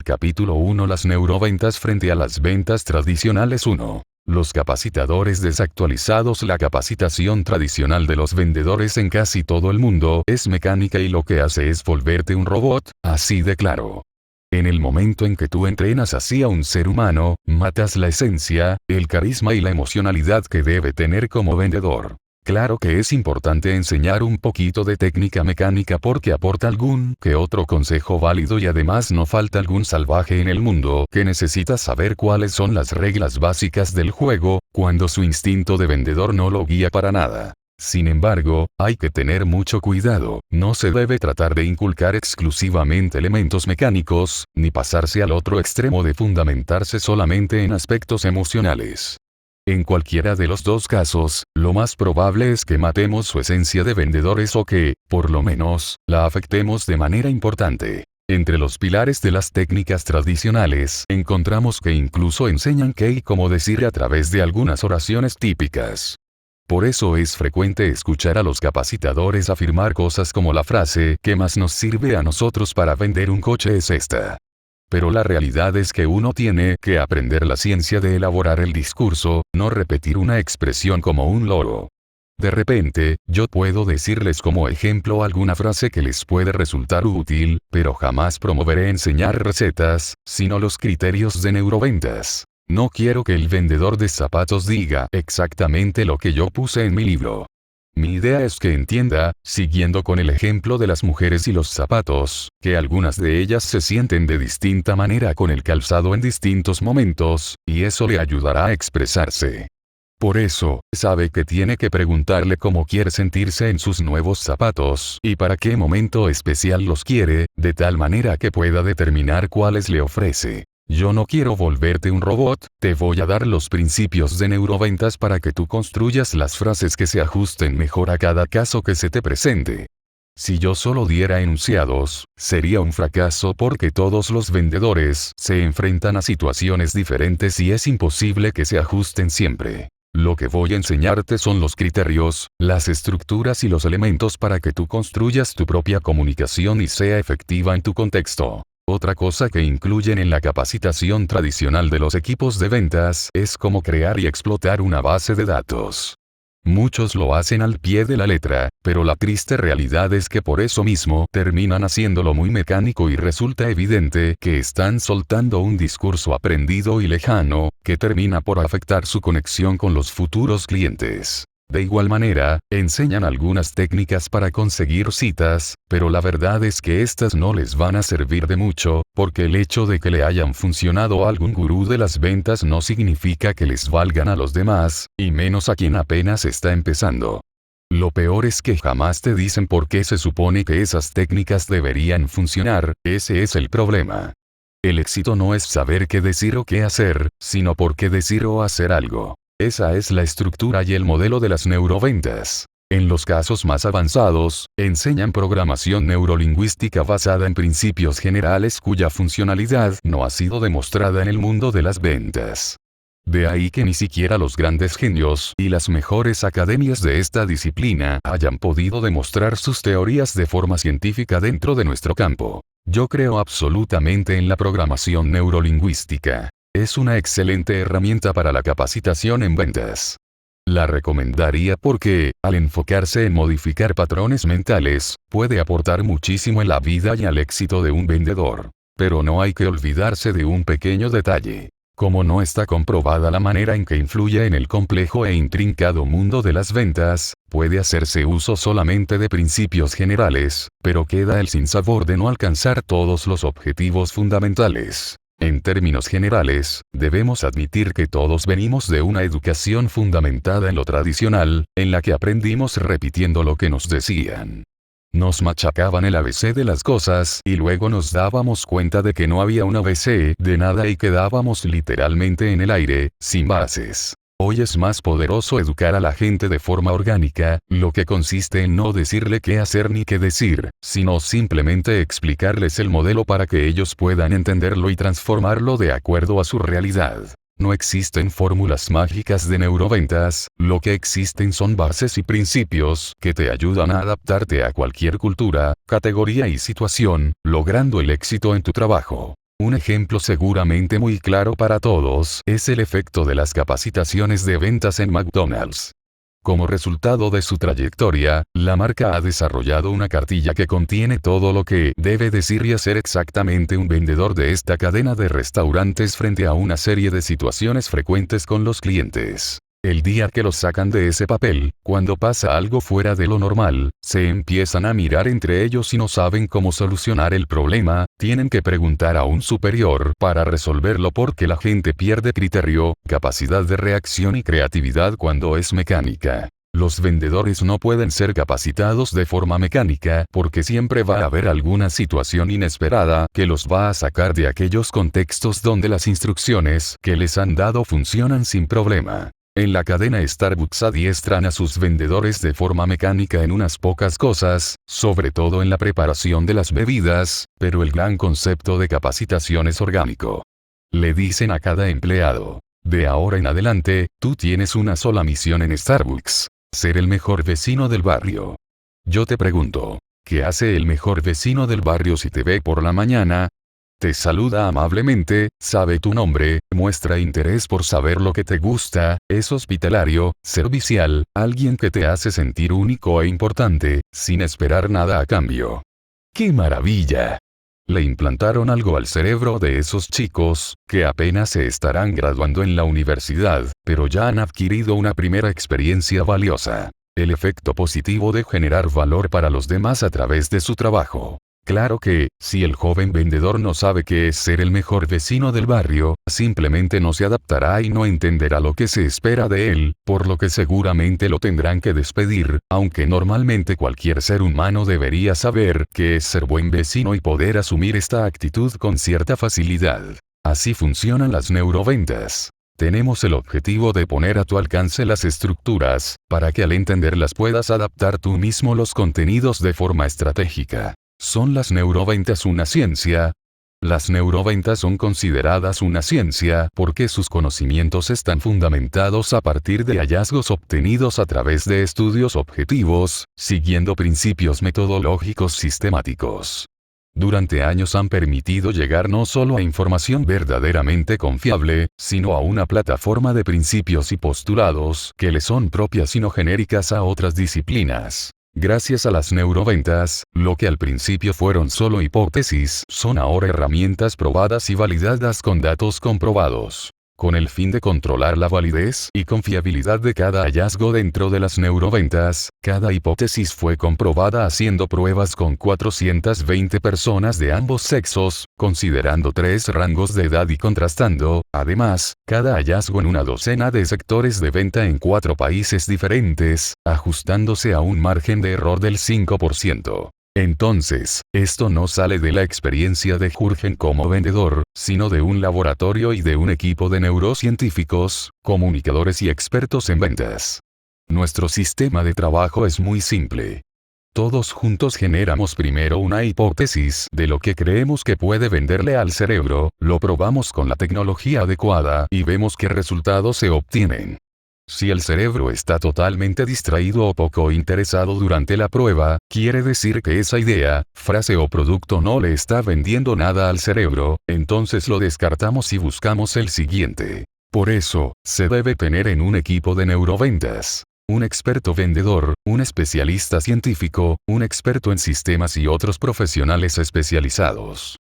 Capítulo 1. Las neuroventas frente a las ventas tradicionales. 1. Los capacitadores desactualizados. La capacitación tradicional de los vendedores en casi todo el mundo es mecánica y lo que hace es volverte un robot, así de claro. En el momento en que tú entrenas así a un ser humano, matas la esencia, el carisma y la emocionalidad que debe tener como vendedor. Claro que es importante enseñar un poquito de técnica mecánica porque aporta algún que otro consejo válido y además no falta algún salvaje en el mundo que necesita saber cuáles son las reglas básicas del juego, cuando su instinto de vendedor no lo guía para nada. Sin embargo, hay que tener mucho cuidado, no se debe tratar de inculcar exclusivamente elementos mecánicos, ni pasarse al otro extremo de fundamentarse solamente en aspectos emocionales. En cualquiera de los dos casos, lo más probable es que matemos su esencia de vendedores o que, por lo menos, la afectemos de manera importante. Entre los pilares de las técnicas tradicionales, encontramos que incluso enseñan qué y cómo decir a través de algunas oraciones típicas. Por eso es frecuente escuchar a los capacitadores afirmar cosas como la frase "¿qué más nos sirve a nosotros para vender un coche es esta?". Pero la realidad es que uno tiene que aprender la ciencia de elaborar el discurso, no repetir una expresión como un loro. De repente, yo puedo decirles como ejemplo alguna frase que les puede resultar útil, pero jamás promoveré enseñar recetas, sino los criterios de neuroventas. No quiero que el vendedor de zapatos diga exactamente lo que yo puse en mi libro. Mi idea es que entienda, siguiendo con el ejemplo de las mujeres y los zapatos, que algunas de ellas se sienten de distinta manera con el calzado en distintos momentos, y eso le ayudará a expresarse. Por eso, sabe que tiene que preguntarle cómo quiere sentirse en sus nuevos zapatos y para qué momento especial los quiere, de tal manera que pueda determinar cuáles le ofrece. Yo no quiero volverte un robot, te voy a dar los principios de neuroventas para que tú construyas las frases que se ajusten mejor a cada caso que se te presente. Si yo solo diera enunciados, sería un fracaso porque todos los vendedores se enfrentan a situaciones diferentes y es imposible que se ajusten siempre. Lo que voy a enseñarte son los criterios, las estructuras y los elementos para que tú construyas tu propia comunicación y sea efectiva en tu contexto. Otra cosa que incluyen en la capacitación tradicional de los equipos de ventas es cómo crear y explotar una base de datos. Muchos lo hacen al pie de la letra, pero la triste realidad es que por eso mismo terminan haciéndolo muy mecánico y resulta evidente que están soltando un discurso aprendido y lejano, que termina por afectar su conexión con los futuros clientes. De igual manera, enseñan algunas técnicas para conseguir citas, pero la verdad es que estas no les van a servir de mucho, porque el hecho de que le hayan funcionado a algún gurú de las ventas no significa que les valgan a los demás, y menos a quien apenas está empezando. Lo peor es que jamás te dicen por qué se supone que esas técnicas deberían funcionar, ese es el problema. El éxito no es saber qué decir o qué hacer, sino por qué decir o hacer algo. Esa es la estructura y el modelo de las neuroventas. En los casos más avanzados, enseñan programación neurolingüística basada en principios generales cuya funcionalidad no ha sido demostrada en el mundo de las ventas. De ahí que ni siquiera los grandes genios y las mejores academias de esta disciplina hayan podido demostrar sus teorías de forma científica dentro de nuestro campo. Yo creo absolutamente en la programación neurolingüística. Es una excelente herramienta para la capacitación en ventas. La recomendaría porque, al enfocarse en modificar patrones mentales, puede aportar muchísimo en la vida y al éxito de un vendedor. Pero no hay que olvidarse de un pequeño detalle. Como no está comprobada la manera en que influye en el complejo e intrincado mundo de las ventas, puede hacerse uso solamente de principios generales, pero queda el sinsabor de no alcanzar todos los objetivos fundamentales. En términos generales, debemos admitir que todos venimos de una educación fundamentada en lo tradicional, en la que aprendimos repitiendo lo que nos decían. Nos machacaban el ABC de las cosas y luego nos dábamos cuenta de que no había un ABC de nada y quedábamos literalmente en el aire, sin bases. Hoy es más poderoso educar a la gente de forma orgánica, lo que consiste en no decirle qué hacer ni qué decir, sino simplemente explicarles el modelo para que ellos puedan entenderlo y transformarlo de acuerdo a su realidad. No existen fórmulas mágicas de neuroventas, lo que existen son bases y principios que te ayudan a adaptarte a cualquier cultura, categoría y situación, logrando el éxito en tu trabajo. Un ejemplo seguramente muy claro para todos es el efecto de las capacitaciones de ventas en McDonald's. Como resultado de su trayectoria, la marca ha desarrollado una cartilla que contiene todo lo que debe decir y hacer exactamente un vendedor de esta cadena de restaurantes frente a una serie de situaciones frecuentes con los clientes. El día que los sacan de ese papel, cuando pasa algo fuera de lo normal, se empiezan a mirar entre ellos y no saben cómo solucionar el problema, tienen que preguntar a un superior para resolverlo porque la gente pierde criterio, capacidad de reacción y creatividad cuando es mecánica. Los vendedores no pueden ser capacitados de forma mecánica porque siempre va a haber alguna situación inesperada que los va a sacar de aquellos contextos donde las instrucciones que les han dado funcionan sin problema. En la cadena Starbucks adiestran a sus vendedores de forma mecánica en unas pocas cosas, sobre todo en la preparación de las bebidas, pero el gran concepto de capacitación es orgánico. Le dicen a cada empleado: de ahora en adelante, tú tienes una sola misión en Starbucks: ser el mejor vecino del barrio. Yo te pregunto, ¿qué hace el mejor vecino del barrio si te ve por la mañana? Te saluda amablemente, sabe tu nombre, muestra interés por saber lo que te gusta, es hospitalario, servicial, alguien que te hace sentir único e importante, sin esperar nada a cambio. ¡Qué maravilla! Le implantaron algo al cerebro de esos chicos, que apenas se estarán graduando en la universidad, pero ya han adquirido una primera experiencia valiosa. El efecto positivo de generar valor para los demás a través de su trabajo. Claro que, si el joven vendedor no sabe qué es ser el mejor vecino del barrio, simplemente no se adaptará y no entenderá lo que se espera de él, por lo que seguramente lo tendrán que despedir, aunque normalmente cualquier ser humano debería saber qué es ser buen vecino y poder asumir esta actitud con cierta facilidad. Así funcionan las neuroventas. Tenemos el objetivo de poner a tu alcance las estructuras, para que al entenderlas puedas adaptar tú mismo los contenidos de forma estratégica. ¿Son las neuroventas una ciencia? Las neuroventas son consideradas una ciencia porque sus conocimientos están fundamentados a partir de hallazgos obtenidos a través de estudios objetivos, siguiendo principios metodológicos sistemáticos. Durante años han permitido llegar no solo a información verdaderamente confiable, sino a una plataforma de principios y postulados que le son propias y no genéricas a otras disciplinas. Gracias a las neuroventas, lo que al principio fueron solo hipótesis son ahora herramientas probadas y validadas con datos comprobados. Con el fin de controlar la validez y confiabilidad de cada hallazgo dentro de las neuroventas, cada hipótesis fue comprobada haciendo pruebas con 420 personas de ambos sexos, considerando 3 rangos de edad y contrastando, además, cada hallazgo en una docena de sectores de venta en 4 países diferentes, ajustándose a un margen de error del 5%. Entonces, esto no sale de la experiencia de Jürgen como vendedor, sino de un laboratorio y de un equipo de neurocientíficos, comunicadores y expertos en ventas. Nuestro sistema de trabajo es muy simple. Todos juntos generamos primero una hipótesis de lo que creemos que puede venderle al cerebro, lo probamos con la tecnología adecuada y vemos qué resultados se obtienen. Si el cerebro está totalmente distraído o poco interesado durante la prueba, quiere decir que esa idea, frase o producto no le está vendiendo nada al cerebro, entonces lo descartamos y buscamos el siguiente. Por eso, se debe tener en un equipo de neuroventas un experto vendedor, un especialista científico, un experto en sistemas y otros profesionales especializados.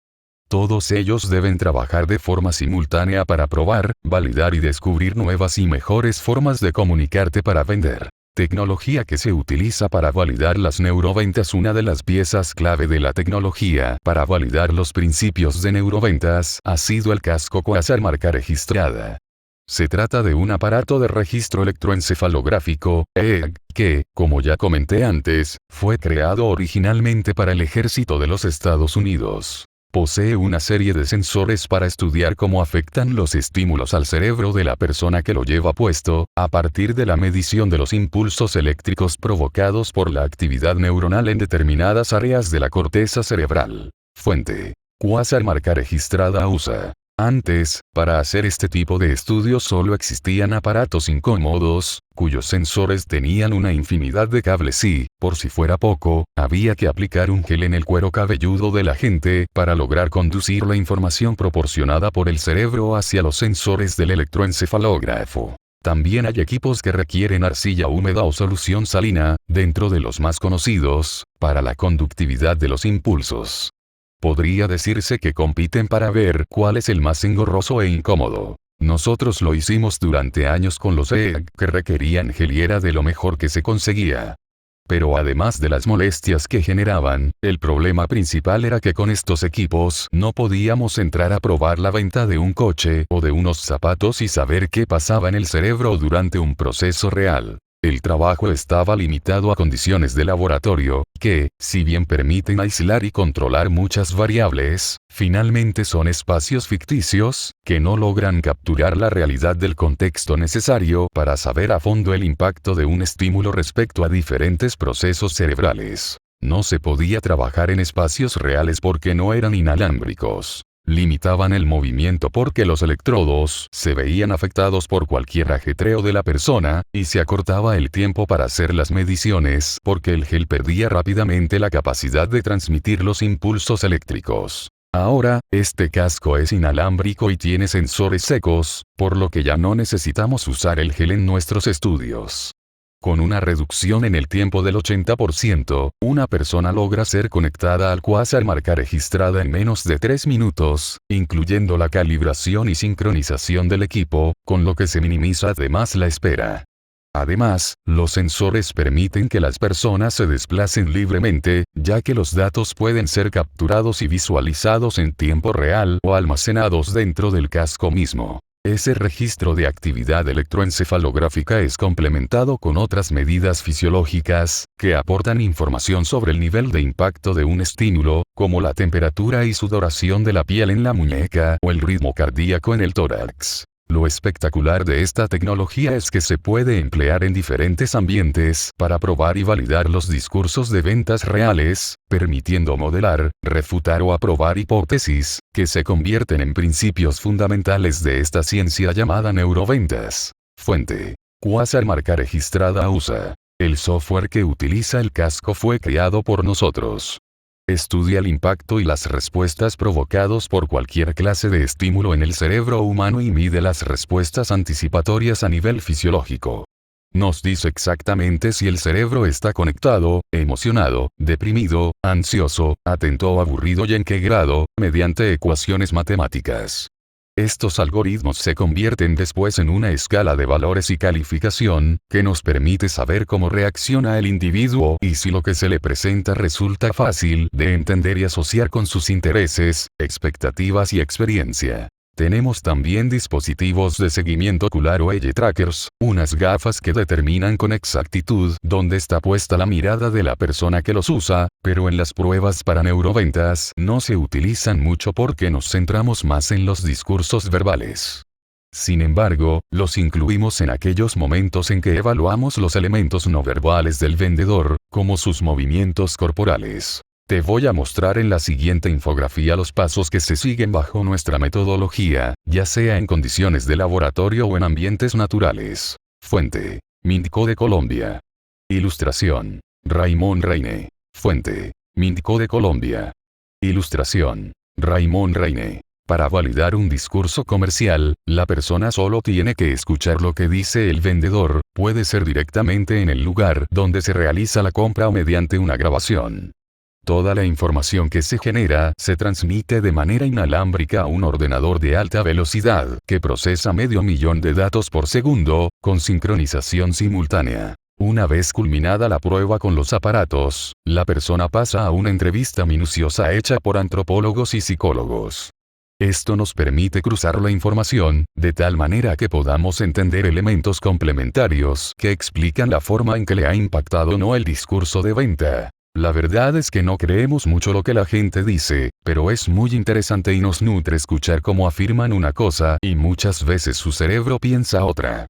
Todos ellos deben trabajar de forma simultánea para probar, validar y descubrir nuevas y mejores formas de comunicarte para vender. Tecnología que se utiliza para validar las neuroventas. Una de las piezas clave de la tecnología para validar los principios de neuroventas ha sido el casco Quasar marca registrada. Se trata de un aparato de registro electroencefalográfico, EEG, que, como ya comenté antes, fue creado originalmente para el ejército de los Estados Unidos. Posee una serie de sensores para estudiar cómo afectan los estímulos al cerebro de la persona que lo lleva puesto, a partir de la medición de los impulsos eléctricos provocados por la actividad neuronal en determinadas áreas de la corteza cerebral. Fuente: Quasar marca registrada USA. Antes, para hacer este tipo de estudios solo existían aparatos incómodos, cuyos sensores tenían una infinidad de cables y, por si fuera poco, había que aplicar un gel en el cuero cabelludo de la gente para lograr conducir la información proporcionada por el cerebro hacia los sensores del electroencefalógrafo. También hay equipos que requieren arcilla húmeda o solución salina, dentro de los más conocidos, para la conductividad de los impulsos. Podría decirse que compiten para ver cuál es el más engorroso e incómodo. Nosotros lo hicimos durante años con los EEG que requerían gel y era de lo mejor que se conseguía. Pero además de las molestias que generaban, el problema principal era que con estos equipos no podíamos entrar a probar la venta de un coche o de unos zapatos y saber qué pasaba en el cerebro durante un proceso real. El trabajo estaba limitado a condiciones de laboratorio, que, si bien permiten aislar y controlar muchas variables, finalmente son espacios ficticios, que no logran capturar la realidad del contexto necesario para saber a fondo el impacto de un estímulo respecto a diferentes procesos cerebrales. No se podía trabajar en espacios reales porque no eran inalámbricos. Limitaban el movimiento porque los electrodos se veían afectados por cualquier ajetreo de la persona, y se acortaba el tiempo para hacer las mediciones porque el gel perdía rápidamente la capacidad de transmitir los impulsos eléctricos. Ahora, este casco es inalámbrico y tiene sensores secos, por lo que ya no necesitamos usar el gel en nuestros estudios. Con una reducción en el tiempo del 80%, una persona logra ser conectada al quasar marca registrada en menos de 3 minutos, incluyendo la calibración y sincronización del equipo, con lo que se minimiza además la espera. Además, los sensores permiten que las personas se desplacen libremente, ya que los datos pueden ser capturados y visualizados en tiempo real o almacenados dentro del casco mismo. Ese registro de actividad electroencefalográfica es complementado con otras medidas fisiológicas, que aportan información sobre el nivel de impacto de un estímulo, como la temperatura y sudoración de la piel en la muñeca o el ritmo cardíaco en el tórax. Lo espectacular de esta tecnología es que se puede emplear en diferentes ambientes para probar y validar los discursos de ventas reales, permitiendo modelar, refutar o aprobar hipótesis, que se convierten en principios fundamentales de esta ciencia llamada neuroventas. Fuente: Quasar marca registrada USA. El software que utiliza el casco fue creado por nosotros. Estudia el impacto y las respuestas provocados por cualquier clase de estímulo en el cerebro humano y mide las respuestas anticipatorias a nivel fisiológico. Nos dice exactamente si el cerebro está conectado, emocionado, deprimido, ansioso, atento o aburrido y en qué grado, mediante ecuaciones matemáticas. Estos algoritmos se convierten después en una escala de valores y calificación, que nos permite saber cómo reacciona el individuo y si lo que se le presenta resulta fácil de entender y asociar con sus intereses, expectativas y experiencia. Tenemos también dispositivos de seguimiento ocular o eye trackers, unas gafas que determinan con exactitud dónde está puesta la mirada de la persona que los usa, pero en las pruebas para neuroventas no se utilizan mucho porque nos centramos más en los discursos verbales. Sin embargo, los incluimos en aquellos momentos en que evaluamos los elementos no verbales del vendedor, como sus movimientos corporales. Te voy a mostrar en la siguiente infografía los pasos que se siguen bajo nuestra metodología, ya sea en condiciones de laboratorio o en ambientes naturales. Fuente: Mindico de Colombia. Ilustración: Raymond Reine. Fuente: Mindico de Colombia. Ilustración: Raymond Reine. Para validar un discurso comercial, la persona solo tiene que escuchar lo que dice el vendedor, puede ser directamente en el lugar donde se realiza la compra o mediante una grabación. Toda la información que se genera se transmite de manera inalámbrica a un ordenador de alta velocidad que procesa 500.000 de datos por segundo, con sincronización simultánea. Una vez culminada la prueba con los aparatos, la persona pasa a una entrevista minuciosa hecha por antropólogos y psicólogos. Esto nos permite cruzar la información, de tal manera que podamos entender elementos complementarios que explican la forma en que le ha impactado o no el discurso de venta. La verdad es que no creemos mucho lo que la gente dice, pero es muy interesante y nos nutre escuchar cómo afirman una cosa y muchas veces su cerebro piensa otra.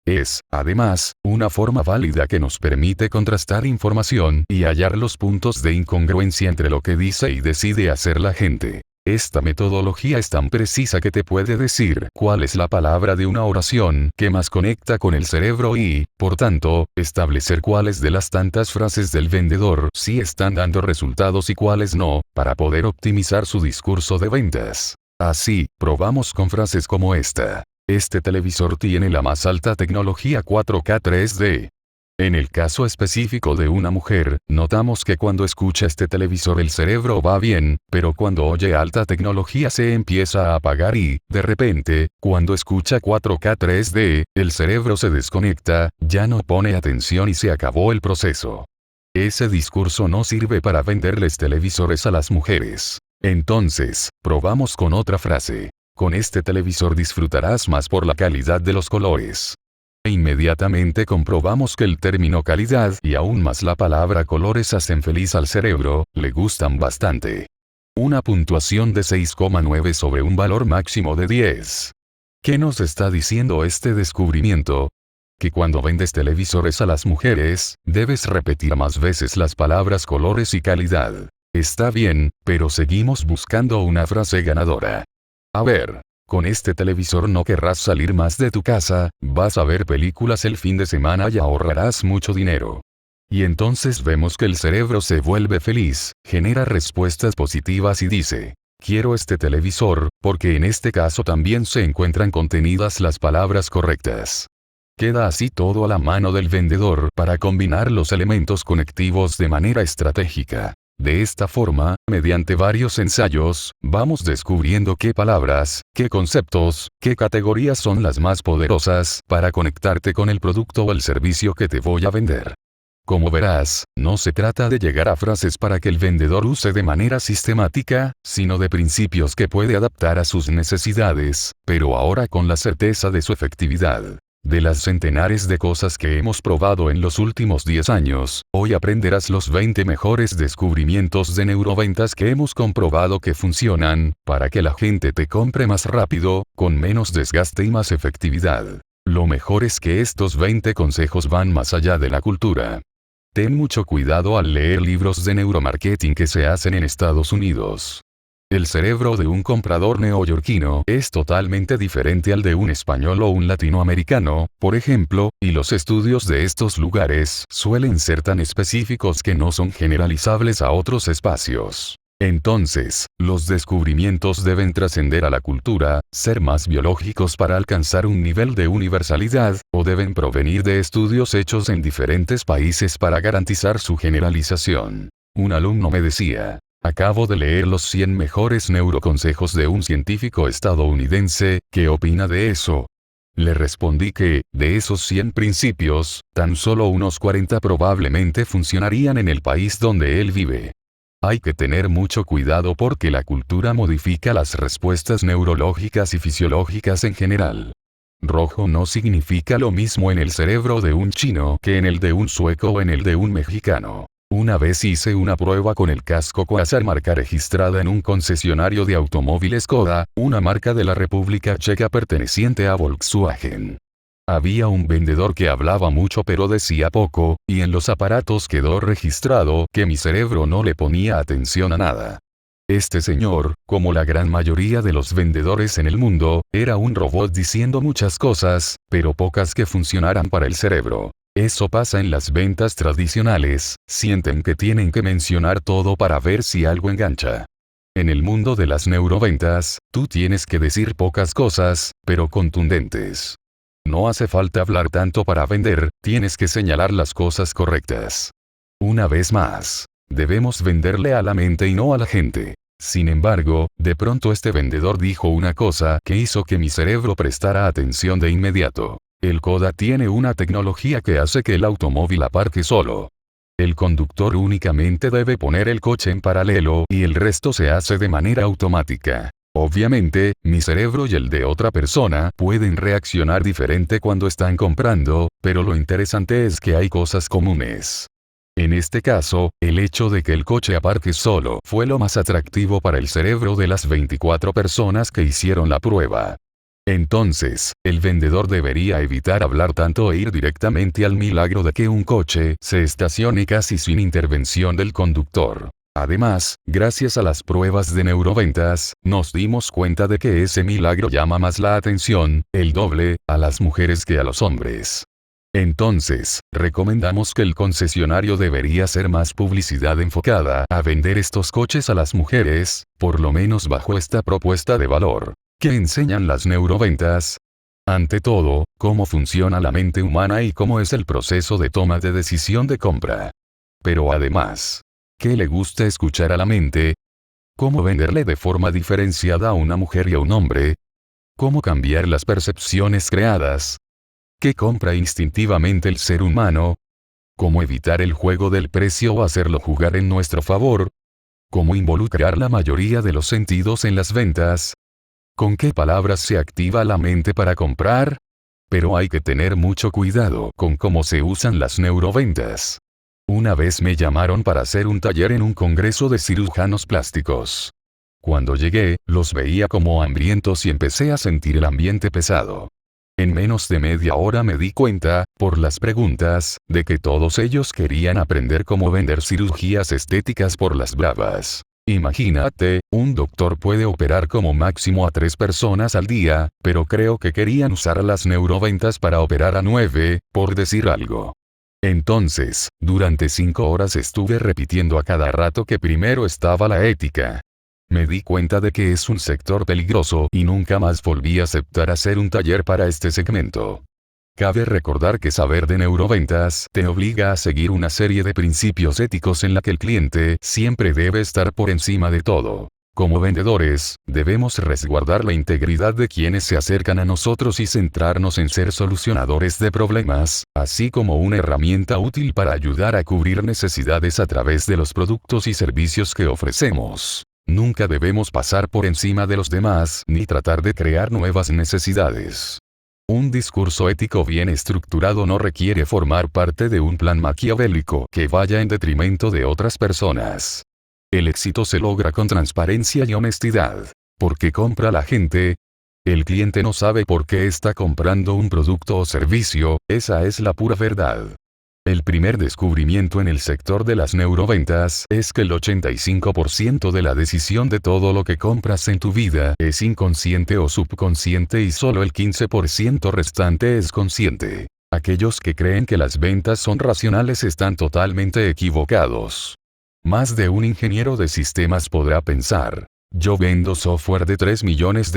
Es, además, una forma válida que nos permite contrastar información y hallar los puntos de incongruencia entre lo que dice y decide hacer la gente. Esta metodología es tan precisa que te puede decir cuál es la palabra de una oración que más conecta con el cerebro y, por tanto, establecer cuáles de las tantas frases del vendedor sí están dando resultados y cuáles no, para poder optimizar su discurso de ventas. Así, probamos con frases como esta. Este televisor tiene la más alta tecnología 4K 3D. En el caso específico de una mujer, notamos que cuando escucha este televisor el cerebro va bien, pero cuando oye alta tecnología se empieza a apagar y, de repente, cuando escucha 4K 3D, el cerebro se desconecta, ya no pone atención y se acabó el proceso. Ese discurso no sirve para venderles televisores a las mujeres. Entonces, probamos con otra frase. Con este televisor disfrutarás más por la calidad de los colores. E inmediatamente comprobamos que el término calidad y aún más la palabra colores hacen feliz al cerebro, le gustan bastante. Una puntuación de 6,9 sobre un valor máximo de 10. ¿Qué nos está diciendo este descubrimiento? Que cuando vendes televisores a las mujeres, debes repetir más veces las palabras colores y calidad. Está bien, pero seguimos buscando una frase ganadora. A ver. Con este televisor no querrás salir más de tu casa, vas a ver películas el fin de semana y ahorrarás mucho dinero. Y entonces vemos que el cerebro se vuelve feliz, genera respuestas positivas y dice, quiero este televisor, porque en este caso también se encuentran contenidas las palabras correctas. Queda así todo a la mano del vendedor para combinar los elementos conectivos de manera estratégica. De esta forma, mediante varios ensayos, vamos descubriendo qué palabras, qué conceptos, qué categorías son las más poderosas para conectarte con el producto o el servicio que te voy a vender. Como verás, no se trata de llegar a frases para que el vendedor use de manera sistemática, sino de principios que puede adaptar a sus necesidades, pero ahora con la certeza de su efectividad. De las centenares de cosas que hemos probado en los últimos 10 años, hoy aprenderás los 20 mejores descubrimientos de neuroventas que hemos comprobado que funcionan, para que la gente te compre más rápido, con menos desgaste y más efectividad. Lo mejor es que estos 20 consejos van más allá de la cultura. Ten mucho cuidado al leer libros de neuromarketing que se hacen en Estados Unidos. El cerebro de un comprador neoyorquino es totalmente diferente al de un español o un latinoamericano, por ejemplo, y los estudios de estos lugares suelen ser tan específicos que no son generalizables a otros espacios. Entonces, los descubrimientos deben trascender a la cultura, ser más biológicos para alcanzar un nivel de universalidad, o deben provenir de estudios hechos en diferentes países para garantizar su generalización. Un alumno me decía, acabo de leer los 100 mejores neuroconsejos de un científico estadounidense, ¿qué opina de eso? Le respondí que, de esos 100 principios, tan solo unos 40 probablemente funcionarían en el país donde él vive. Hay que tener mucho cuidado porque la cultura modifica las respuestas neurológicas y fisiológicas en general. Rojo no significa lo mismo en el cerebro de un chino que en el de un sueco o en el de un mexicano. Una vez hice una prueba con el casco Quasar, marca registrada en un concesionario de automóviles Škoda, una marca de la República Checa perteneciente a Volkswagen. Había un vendedor que hablaba mucho pero decía poco, y en los aparatos quedó registrado que mi cerebro no le ponía atención a nada. Este señor, como la gran mayoría de los vendedores en el mundo, era un robot diciendo muchas cosas, pero pocas que funcionaran para el cerebro. Eso pasa en las ventas tradicionales, sienten que tienen que mencionar todo para ver si algo engancha. En el mundo de las neuroventas, tú tienes que decir pocas cosas, pero contundentes. No hace falta hablar tanto para vender, tienes que señalar las cosas correctas. Una vez más, debemos venderle a la mente y no a la gente. Sin embargo, de pronto este vendedor dijo una cosa que hizo que mi cerebro prestara atención de inmediato. El Škoda tiene una tecnología que hace que el automóvil aparque solo. El conductor únicamente debe poner el coche en paralelo y el resto se hace de manera automática. Obviamente, mi cerebro y el de otra persona pueden reaccionar diferente cuando están comprando, pero lo interesante es que hay cosas comunes. En este caso, el hecho de que el coche aparque solo fue lo más atractivo para el cerebro de las 24 personas que hicieron la prueba. Entonces, el vendedor debería evitar hablar tanto e ir directamente al milagro de que un coche se estacione casi sin intervención del conductor. Además, gracias a las pruebas de neuroventas, nos dimos cuenta de que ese milagro llama más la atención, el doble, a las mujeres que a los hombres. Entonces, recomendamos que el concesionario debería hacer más publicidad enfocada a vender estos coches a las mujeres, por lo menos bajo esta propuesta de valor. ¿Qué enseñan las neuroventas? Ante todo, cómo funciona la mente humana y cómo es el proceso de toma de decisión de compra. Pero además, ¿qué le gusta escuchar a la mente? ¿Cómo venderle de forma diferenciada a una mujer y a un hombre? ¿Cómo cambiar las percepciones creadas? ¿Qué compra instintivamente el ser humano? ¿Cómo evitar el juego del precio o hacerlo jugar en nuestro favor? ¿Cómo involucrar la mayoría de los sentidos en las ventas? ¿Con qué palabras se activa la mente para comprar? Pero hay que tener mucho cuidado con cómo se usan las neuroventas. Una vez me llamaron para hacer un taller en un congreso de cirujanos plásticos. Cuando llegué, los veía como hambrientos y empecé a sentir el ambiente pesado. En menos de media hora me di cuenta, por las preguntas, de que todos ellos querían aprender cómo vender cirugías estéticas por las bravas. Imagínate, un doctor puede operar como máximo a 3 personas al día, pero creo que querían usar las neuroventas para operar a 9, por decir algo. Entonces, durante 5 horas estuve repitiendo a cada rato que primero estaba la ética. Me di cuenta de que es un sector peligroso y nunca más volví a aceptar hacer un taller para este segmento. Cabe recordar que saber de neuroventas te obliga a seguir una serie de principios éticos en la que el cliente siempre debe estar por encima de todo. Como vendedores, debemos resguardar la integridad de quienes se acercan a nosotros y centrarnos en ser solucionadores de problemas, así como una herramienta útil para ayudar a cubrir necesidades a través de los productos y servicios que ofrecemos. Nunca debemos pasar por encima de los demás ni tratar de crear nuevas necesidades. Un discurso ético bien estructurado no requiere formar parte de un plan maquiavélico que vaya en detrimento de otras personas. El éxito se logra con transparencia y honestidad. ¿Por qué compra la gente? El cliente no sabe por qué está comprando un producto o servicio, esa es la pura verdad. El primer descubrimiento en el sector de las neuroventas es que el 85% de la decisión de todo lo que compras en tu vida es inconsciente o subconsciente y solo el 15% restante es consciente. Aquellos que creen que las ventas son racionales están totalmente equivocados. Más de un ingeniero de sistemas podrá pensar, yo vendo software de $3 millones.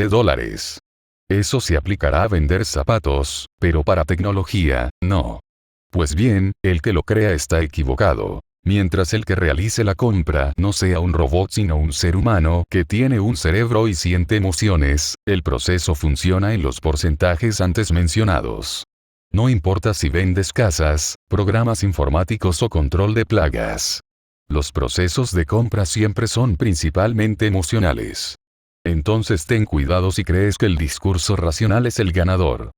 Eso se aplicará a vender zapatos, pero para tecnología, no. Pues bien, el que lo crea está equivocado. Mientras el que realice la compra no sea un robot sino un ser humano que tiene un cerebro y siente emociones, el proceso funciona en los porcentajes antes mencionados. No importa si vendes casas, programas informáticos o control de plagas. Los procesos de compra siempre son principalmente emocionales. Entonces ten cuidado si crees que el discurso racional es el ganador.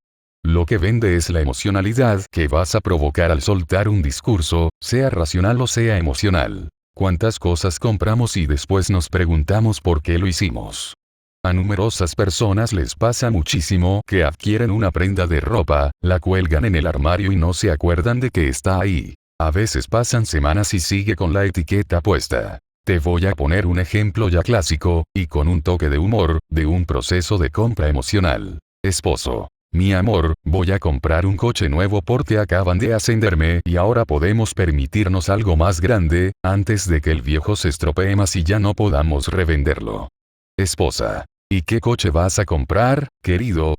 Lo que vende es la emocionalidad que vas a provocar al soltar un discurso, sea racional o sea emocional. ¿Cuántas cosas compramos y después nos preguntamos por qué lo hicimos? A numerosas personas les pasa muchísimo que adquieren una prenda de ropa, la cuelgan en el armario y no se acuerdan de que está ahí. A veces pasan semanas y sigue con la etiqueta puesta. Te voy a poner un ejemplo ya clásico, y con un toque de humor, de un proceso de compra emocional. Esposo. Mi amor, voy a comprar un coche nuevo porque acaban de ascenderme y ahora podemos permitirnos algo más grande, antes de que el viejo se estropee más y ya no podamos revenderlo. Esposa. ¿Y qué coche vas a comprar, querido?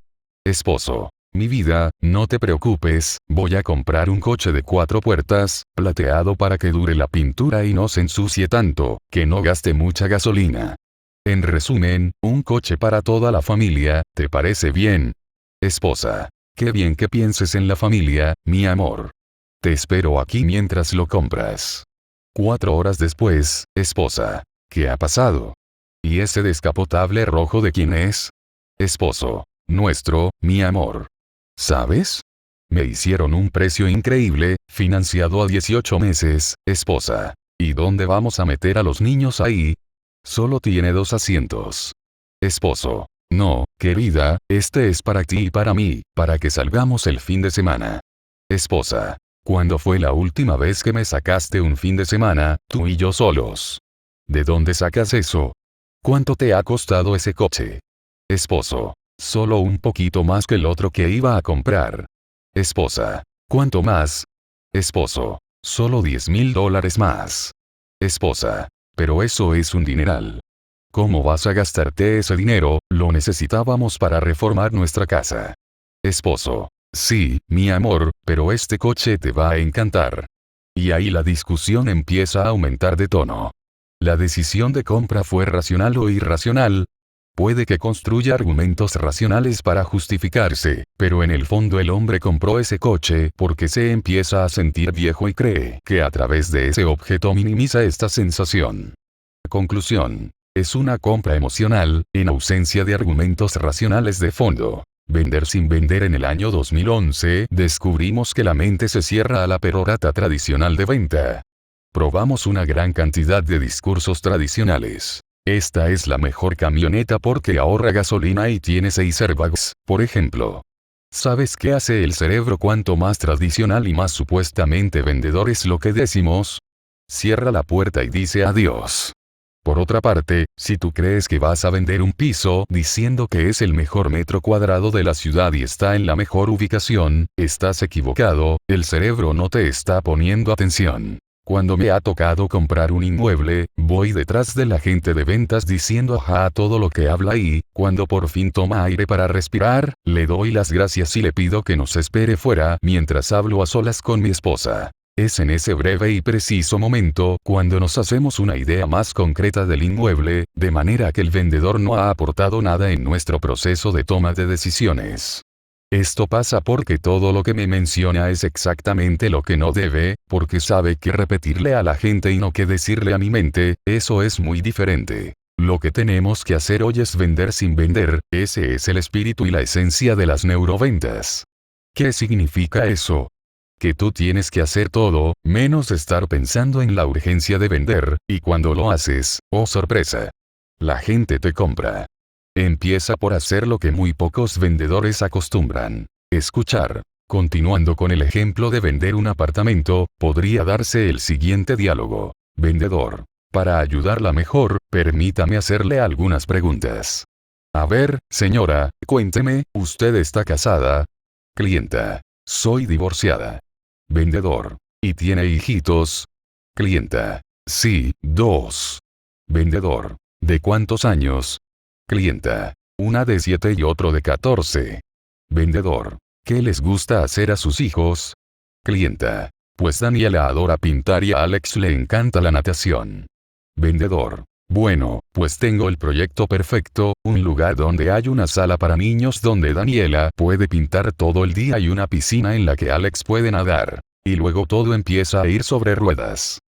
Esposo. Mi vida, no te preocupes, voy a comprar un coche de 4 puertas, plateado para que dure la pintura y no se ensucie tanto, que no gaste mucha gasolina. En resumen, un coche para toda la familia, ¿te parece bien? Esposa. Qué bien que pienses en la familia, mi amor. Te espero aquí mientras lo compras. 4 horas después, esposa. ¿Qué ha pasado? ¿Y ese descapotable rojo de quién es? Esposo. Nuestro, mi amor. ¿Sabes? Me hicieron un precio increíble, financiado a 18 meses, esposa. ¿Y dónde vamos a meter a los niños ahí? Solo tiene 2 asientos. Esposo. No, querida, este es para ti y para mí, para que salgamos el fin de semana. Esposa. ¿Cuándo fue la última vez que me sacaste un fin de semana, tú y yo solos? ¿De dónde sacas eso? ¿Cuánto te ha costado ese coche? Esposo. Solo un poquito más que el otro que iba a comprar. Esposa. ¿Cuánto más? Esposo. Solo $10,000 más. Esposa. Pero eso es un dineral. ¿Cómo vas a gastarte ese dinero? Lo necesitábamos para reformar nuestra casa. Esposo. Sí, mi amor, pero este coche te va a encantar. Y ahí la discusión empieza a aumentar de tono. ¿La decisión de compra fue racional o irracional? Puede que construya argumentos racionales para justificarse, pero en el fondo el hombre compró ese coche porque se empieza a sentir viejo y cree que a través de ese objeto minimiza esta sensación. Conclusión. Es una compra emocional, en ausencia de argumentos racionales de fondo. Vender sin vender. En el año 2011, descubrimos que la mente se cierra a la perorata tradicional de venta. Probamos una gran cantidad de discursos tradicionales. Esta es la mejor camioneta porque ahorra gasolina y tiene 6 airbags, por ejemplo. ¿Sabes qué hace el cerebro cuanto más tradicional y más supuestamente vendedor es lo que decimos? Cierra la puerta y dice adiós. Por otra parte, si tú crees que vas a vender un piso diciendo que es el mejor metro cuadrado de la ciudad y está en la mejor ubicación, estás equivocado, el cerebro no te está poniendo atención. Cuando me ha tocado comprar un inmueble, voy detrás de la gente de ventas diciendo ajá a todo lo que habla y, cuando por fin toma aire para respirar, le doy las gracias y le pido que nos espere fuera mientras hablo a solas con mi esposa. Es en ese breve y preciso momento cuando nos hacemos una idea más concreta del inmueble, de manera que el vendedor no ha aportado nada en nuestro proceso de toma de decisiones. Esto pasa porque todo lo que me menciona es exactamente lo que no debe, porque sabe que repetirle a la gente y no que decirle a mi mente, eso es muy diferente. Lo que tenemos que hacer hoy es vender sin vender, ese es el espíritu y la esencia de las neuroventas. ¿Qué significa eso? Que tú tienes que hacer todo, menos estar pensando en la urgencia de vender, y cuando lo haces, oh sorpresa, la gente te compra. Empieza por hacer lo que muy pocos vendedores acostumbran. Escuchar. Continuando con el ejemplo de vender un apartamento, podría darse el siguiente diálogo. Vendedor. Para ayudarla mejor, permítame hacerle algunas preguntas. A ver, señora, cuénteme, ¿usted está casada? Clienta. Soy divorciada. Vendedor. ¿Y tiene hijitos? Clienta. Sí, 2. Vendedor. ¿De cuántos años? Clienta. Una de 7 y otro de 14. Vendedor. ¿Qué les gusta hacer a sus hijos? Clienta. Pues Daniela adora pintar y a Alex le encanta la natación. Vendedor. Bueno, pues tengo el proyecto perfecto, un lugar donde hay una sala para niños donde Daniela puede pintar todo el día y una piscina en la que Alex puede nadar. Y luego todo empieza a ir sobre ruedas.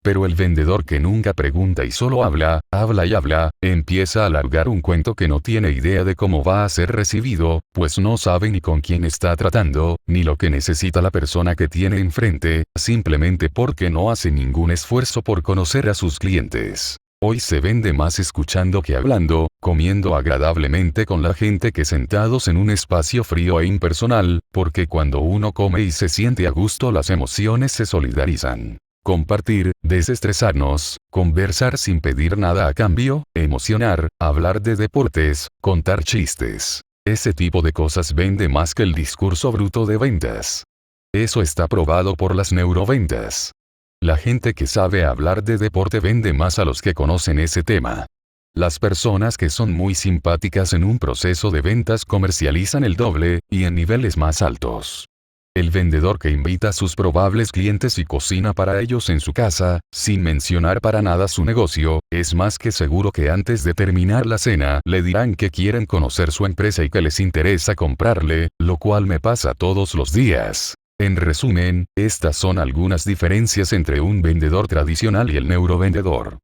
Pero el vendedor que nunca pregunta y solo habla, habla y habla, empieza a alargar un cuento que no tiene idea de cómo va a ser recibido, pues no sabe ni con quién está tratando, ni lo que necesita la persona que tiene enfrente, simplemente porque no hace ningún esfuerzo por conocer a sus clientes. Hoy se vende más escuchando que hablando, comiendo agradablemente con la gente que sentados en un espacio frío e impersonal, porque cuando uno come y se siente a gusto las emociones se solidarizan. Compartir, desestresarnos, conversar sin pedir nada a cambio, emocionar, hablar de deportes, contar chistes. Ese tipo de cosas vende más que el discurso bruto de ventas. Eso está probado por las neuroventas. La gente que sabe hablar de deporte vende más a los que conocen ese tema. Las personas que son muy simpáticas en un proceso de ventas comercializan el doble, y en niveles más altos. El vendedor que invita a sus probables clientes y cocina para ellos en su casa, sin mencionar para nada su negocio, es más que seguro que antes de terminar la cena le dirán que quieren conocer su empresa y que les interesa comprarle, lo cual me pasa todos los días. En resumen, estas son algunas diferencias entre un vendedor tradicional y el neurovendedor.